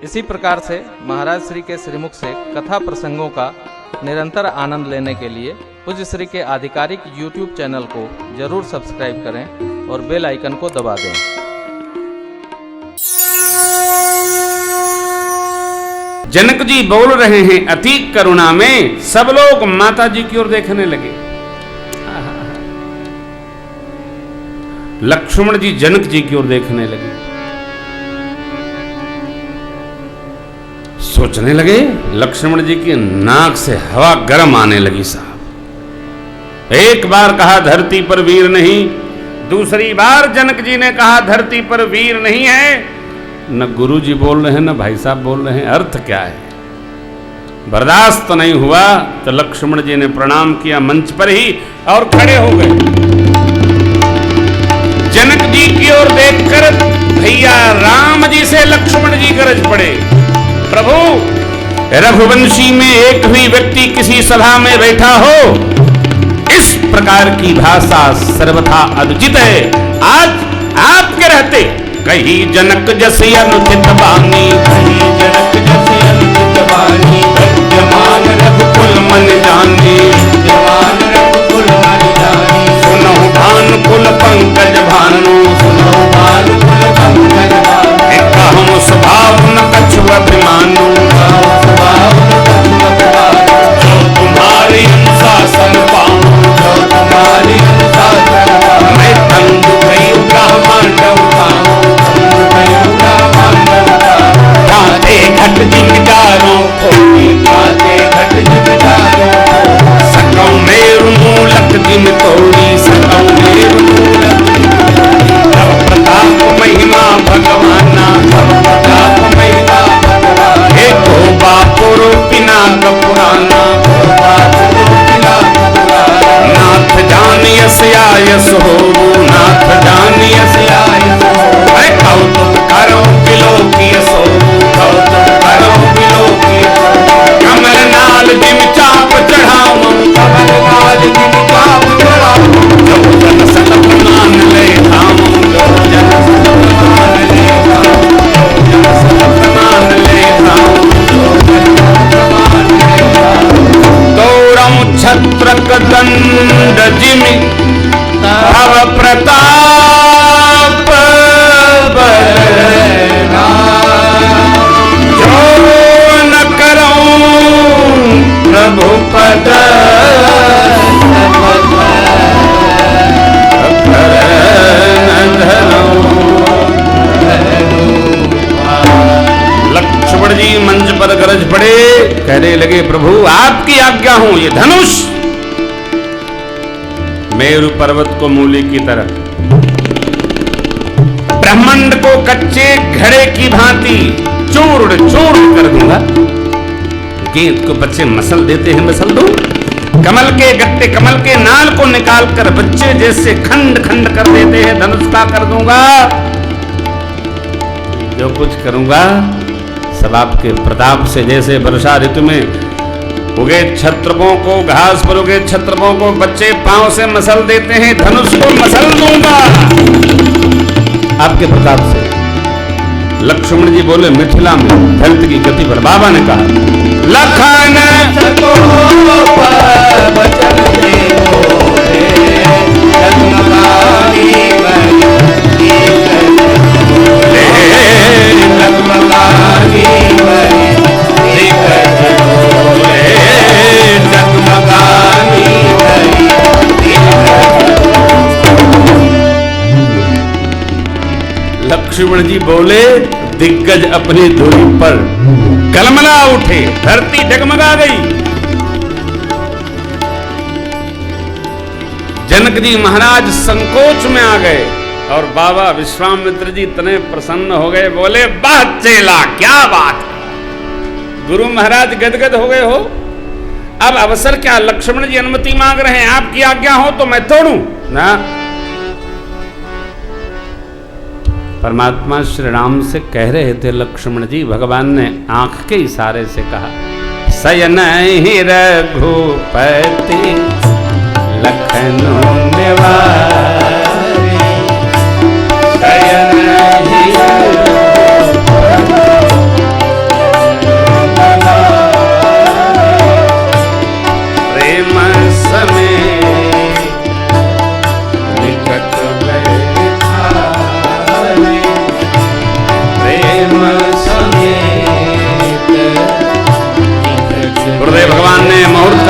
इसी प्रकार से महाराज श्री के श्रीमुख से कथा प्रसंगों का निरंतर आनंद लेने के लिए पूज्य श्री के आधिकारिक YouTube चैनल को जरूर सब्सक्राइब करें और बेल आइकन को दबा दें। जनक जी बोल रहे हैं अति करुणा में, सब लोग माता जी की ओर देखने लगे। लक्ष्मण जी जनक जी की ओर देखने लगे, सोचने लगे। लक्ष्मण जी की नाक से हवा गर्म आने लगी साहब। एक बार कहा धरती पर वीर नहीं, दूसरी बार जनक जी ने कहा धरती पर वीर नहीं है। न गुरु जी बोल रहे हैं न भाई साहब बोल रहे हैं, अर्थ क्या है? बर्दाश्त नहीं हुआ तो लक्ष्मण जी ने प्रणाम किया मंच पर ही और खड़े हो गए। जनक जी की ओर देखकर भैया राम जी से लक्ष्मण जी गरज पड़े, प्रभु रघुवंशी में एक भी व्यक्ति किसी सभा में बैठा हो, इस प्रकार की भाषा सर्वथा अनुचित है। आज आपके रहते कहीं जनक जैसे अनुचित बानी, कहीं जनक जैसे अनुचित बानी, जमान रघुकुल मन जानी, जमान रघुकुल मन जानी। सुनो भानुकुल पंकज भानु, सुनो भानुकुल पंकज भानु। कहूँ स्वभाव न कछु अभिमानु, स्वभाव न कछु अभिमानु। जो तुम्हारी अनुशासन पाऊं, जो तुम्हारी अनुशासन पाऊं। मैं तंग गई ब्राह्मण पाऊं, घट जिम्मेदारों को खाते घट जिम्मेदारों को। सकौ मेरु मूलक जिम तोड़ी, सकौ मेरु मूलक तब प्रताप महिमा भगवाना, तब प्रताप महिमा भगवान। एको बापुरु पिनाक पुराना, नाथ जानियस आयस हो, नाथ जानियस आयस हो। कौतुक करो बिलोकिय सो, कौतुक करो बिलोकिय सो। कमल नाल जिम चाप चढ़ाऊं, कमल नाल जिम चाप चढ़ाऊं। जो जन सतत मान ले धामूं, जो जन सतत मान ले धामूं, जो जन सतत मान ले धामूं, जो जन सतत मान ले धामूं। गौरम छत्रक दंड जिमि तव प्रताप बरना। जो न करूं प्रभु पद लक्ष्मण जी मंच पर गरज पड़े, कहने लगे प्रभु आपकी आज्ञा हो। ये धनुष मेरु पर्वत को मूली की तरह, ब्रह्मांड को कच्चे घड़े की भांति चूर्ण चूर्ण कर दूंगा। गेंद को बच्चे मसल देते हैं, मसल दूं। कमल के गट्टे, कमल के नाल को निकाल कर बच्चे जैसे खंड खंड कर देते हैं, धनुष का कर दूंगा। जो कुछ करूंगा सब आपके प्रताप से। जैसे वर्षा ऋतु में उगे छत्रपों को, घास पर उगे छत्रपों को बच्चे पांव से मसल देते हैं, धनुष को मसल दूंगा आपके प्रताप से। लक्ष्मण जी बोले मिथिला में दलित की गति पर बाबा ने कहा लखन लक्ष्मण जी बोले दिग्गज अपनी धुरी पर कलमला उठे, धरती डगमगा गई। जनक जी महाराज संकोच में आ गए और बाबा विश्वामित्र जी इतने प्रसन्न हो गए, बोले वाह चेला क्या बात। गुरु महाराज गदगद हो गए हो। अब अवसर क्या, लक्ष्मण जी अनुमति मांग रहे हैं, आपकी आज्ञा हो तो मैं तोड़ूं ना। परमात्मा श्री राम से कह रहे थे लक्ष्मण जी, भगवान ने आंख के इशारे से कहा सयन ही रघुपति लखनऊ निवारी, सयन ही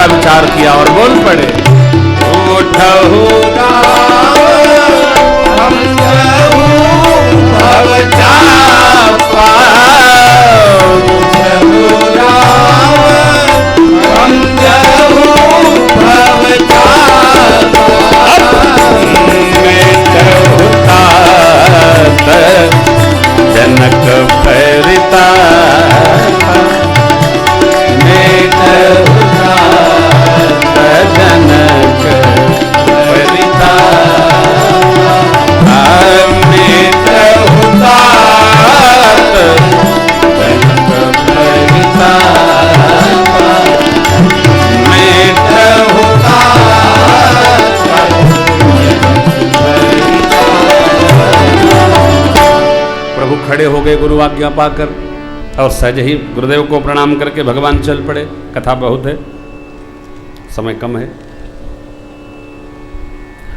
का विचार किया और बोल पड़े, उठहु हम जहु भव चापा, उठहु हम जहु भव चापा, मैं जहु तात जनक परिताप, मैं जहु तात जनक परिताप, मैं जहु तात जनक परिताप, मैं जहु तात जनक परिताप। प्रभु खड़े हो गए गुरु आज्ञा पाकर और सहज ही गुरुदेव को प्रणाम करके भगवान चल पड़े। कथा बहुत है, समय कम है।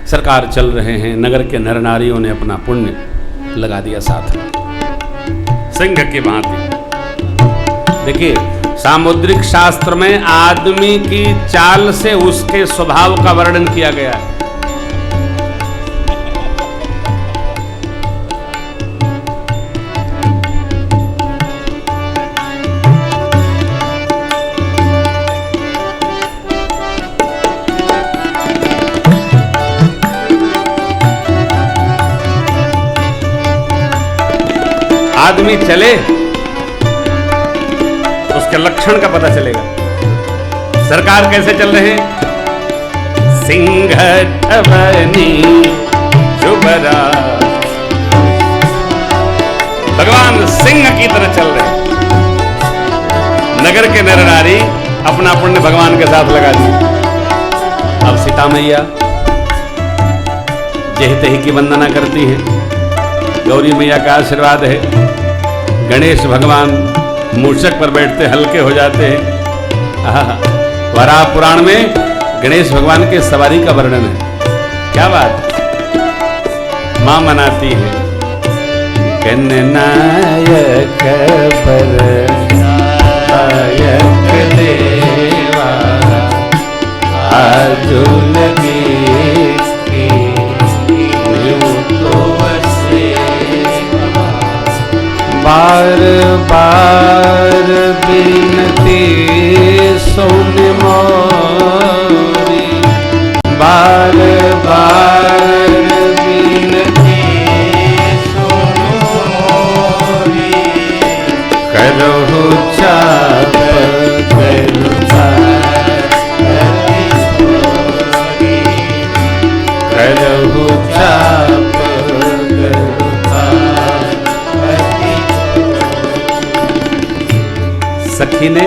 सरकार चल रहे हैं, नगर के नर नारियों ने अपना पुण्य लगा दिया साथ में सिंह की भांति। देखिए, सामुद्रिक शास्त्र में आदमी की चाल से उसके स्वभाव का वर्णन किया गया है। आदमी चले उसके लक्षण का पता चलेगा। सरकार कैसे चल रहे हैं? सिंह ठवनी जुबरा, भगवान सिंह की तरह चल रहे हैं। नगर के नर नारी अपना पुण्य भगवान के साथ लगा दिए। अब सीता मैया जेह तेह की वंदना करती है, गौरी मैया का आशीर्वाद है। गणेश भगवान मूषक पर बैठते हल्के हो जाते हैं। वराह पुराण में गणेश भगवान के सवारी का वर्णन है। क्या बात, मां मनाती है, गणनायक बरनायक देवा आजो लगे बार बार बिनती सुन मोरी, बार बार बिनती सुन मोरी, करहु चाप करहु चाप सखी ने,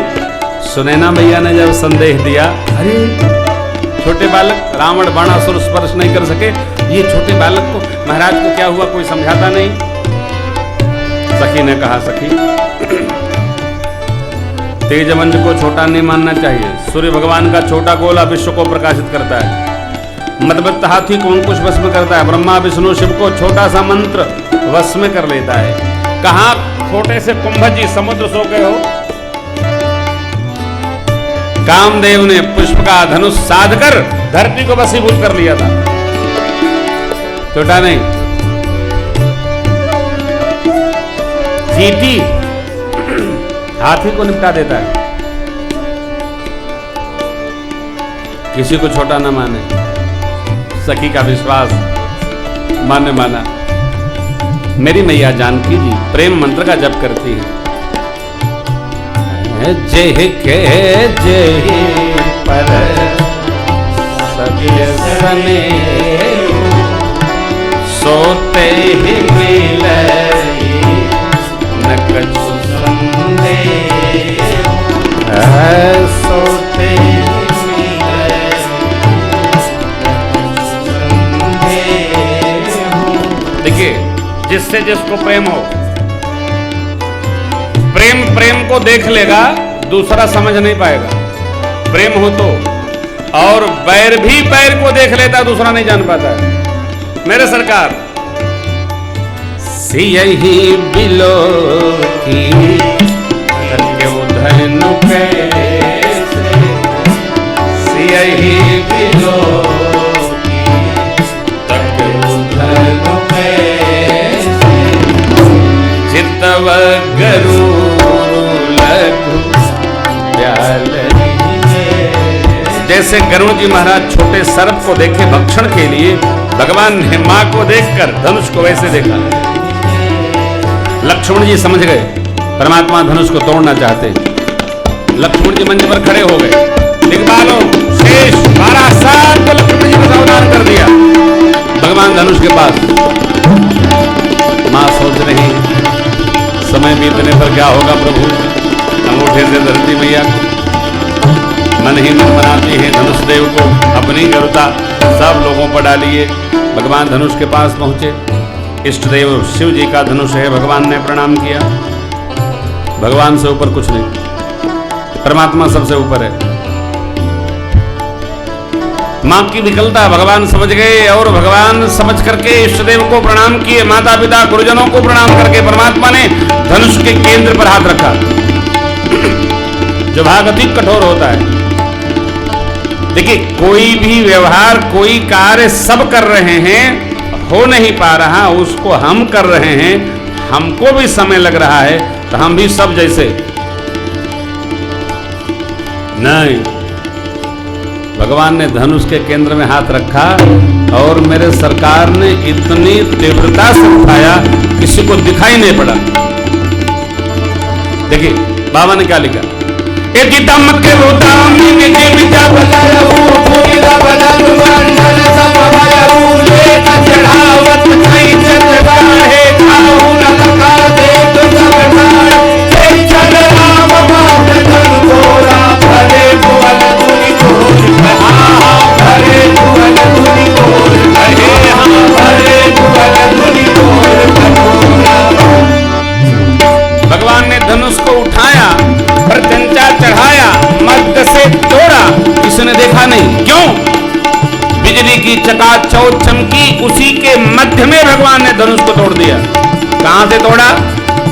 सुनैना मैया ने जब संदेह दिया, अरे छोटे बालक रावण बाणासुर स्पर्श नहीं कर सके, ये छोटे बालक को महाराज को क्या हुआ, कोई समझाता नहीं। सखी ने कहा, सखी तेजमंज को छोटा नहीं मानना चाहिए। सूर्य भगवान का छोटा गोला विश्व को प्रकाशित करता है। मदबत्त हाथी को अंकुश वश में करता है। ब्रह्मा विष्णु शिव को छोटा सा मंत्र वश में कर लेता है। कहा छोटे से कुंभ जी समुद्र सो गए हो। कामदेव ने पुष्प का धनुष साध कर धरती को वशीभूत कर लिया था, छोटा नहीं। चींटी हाथी को निपटा देता है। किसी को छोटा न माने। सखी का विश्वास माना। मेरी मैया जानकी जी प्रेम मंत्र का जप करती है। जय के जय पर सभी सने सोते ही मिले न कछु संदेह, सोते ही मिले देखिए, जिससे जिसको प्रेम हो, प्रेम को देख लेगा, दूसरा समझ नहीं पाएगा। प्रेम हो तो, और बैर भी बैर को देख लेता, दूसरा नहीं जान पाता है। मेरे सरकार सियही बिलो की धनु कैसे जैसे गरुड़ जी महाराज छोटे सर्प को देखे भक्षण के लिए, भगवान ने मां को देखकर धनुष को वैसे देखा। लक्ष्मण जी समझ गए परमात्मा धनुष को तोड़ना चाहते। लक्ष्मण जी मंच पर खड़े हो गए। दिग्पालों शेष 12 साल को लक्ष्मण जी को सावधान कर दिया। भगवान धनुष के पास मां सोच रही समय बीतने पर क्या होगा प्रभु। अंगूठे से धरती मैया मन ही मन मनाती है धनुष देव को, अपनी गरुता सब लोगों पर डालिए। भगवान धनुष के पास पहुंचे। इष्ट देव शिव जी का धनुष है। भगवान ने प्रणाम किया। भगवान से ऊपर कुछ नहीं, परमात्मा सबसे ऊपर है। मां की विकलता भगवान समझ गए और भगवान समझ करके इष्ट देव को प्रणाम किए। माता पिता गुरुजनों को प्रणाम करके परमात्मा ने धनुष के केंद्र पर हाथ रखा। जो भाग अति कठोर होता है। देखिए कोई भी व्यवहार कोई कार्य सब कर रहे हैं, हो नहीं पा रहा, उसको हम कर रहे हैं, हमको भी समय लग रहा है, तो हम भी सब जैसे नहीं। भगवान ने धनुष के केंद्र में हाथ रखा और मेरे सरकार ने इतनी तीव्रता से उठाया किसी को दिखाई नहीं पड़ा। देखिए बाबा ने क्या लिखा। भगवान ने धनुष को उठाया, प्रत्यंचा चढ़ाया, मध्य से तोड़ा, किसने देखा नहीं। क्यों? बिजली की चकाचौंध चमकी, उसी के मध्य में भगवान ने धनुष को तोड़ दिया। कहां से तोड़ा?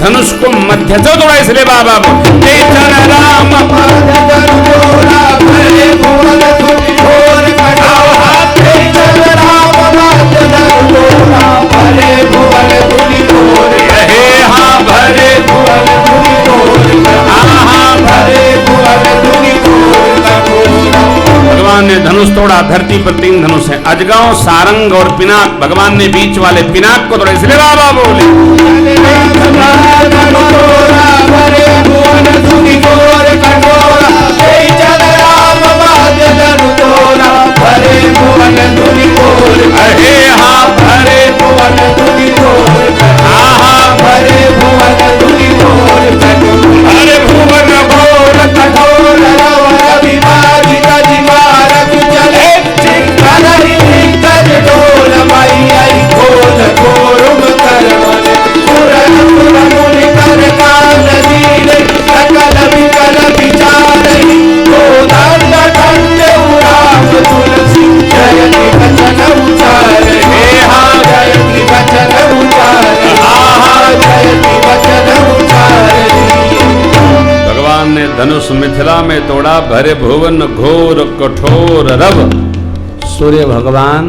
धनुष को मध्य से तोड़ा। इसलिए बाबा भगवान ने धनुष तोड़ा। धरती पर 3 धनुष है, अजगांव, सारंग और पिनाक। भगवान ने बीच वाले पिनाक को तोड़ा। इसलिए बाबा बोले धनुष मिथिला में तोड़ा, भरे भुवन घोर कठोर रव। सूर्य भगवान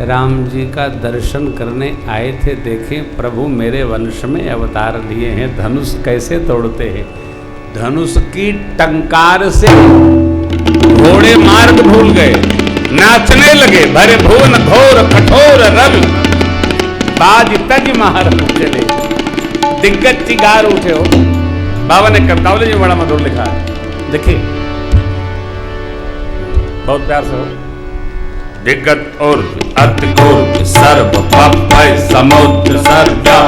राम जी का दर्शन करने आए थे। देखें प्रभु मेरे वंश में अवतार लिए हैं, धनुष कैसे तोड़ते हैं। धनुष की टंकार से घोड़े मार्ग भूल गए, नाचने लगे। भरे भुवन घोर कठोर रव, बाज तज महारथ चले। दिग्गज चिगार उठे हो। बाबा ने कवितावली में बड़ा मधुर लिखा है। देखिए बहुत प्यार से हो। दिग्गज और अर्थ घोर सर्व पपय समुद्र सर्जा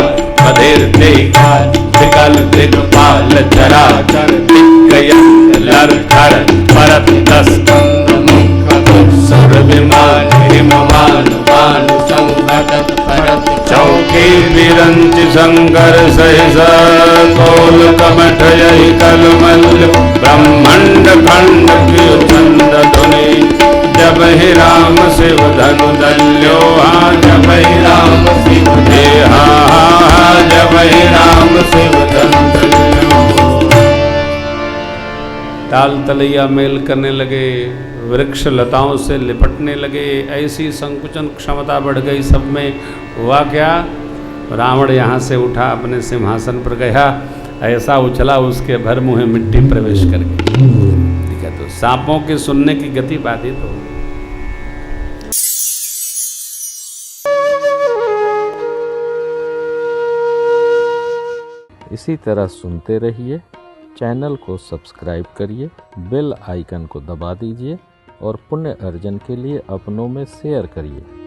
पदेर देखाल विकल दिग्पाल चराचर दिग्गयंत लरखर परत दस सुर विमान हिममान भानु संघटत परत चौकी विरंच संकर सहस कौल कमठ यही कलमल ब्रह्मंड खंड चंद धुनि जब ही राम शिव धनु दल्यो। हाँ जब ही राम शिव दे, हाँ जब ही राम शिव धनु दल्यो। ताल तलैया मेल करने लगे, वृक्ष लताओं से लिपटने लगे। ऐसी संकुचन क्षमता बढ़ गई सब में। हुआ क्या? रावण यहाँ से उठा, अपने सिंहासन पर गया, ऐसा उछला उसके भर मुँह मिट्टी प्रवेश कर गई। है तो सांपों के सुनने की गति बाधित हो। इसी तरह सुनते रहिए, चैनल को सब्सक्राइब करिए, बेल आइकन को दबा दीजिए और पुण्य अर्जन के लिए अपनों में शेयर करिए।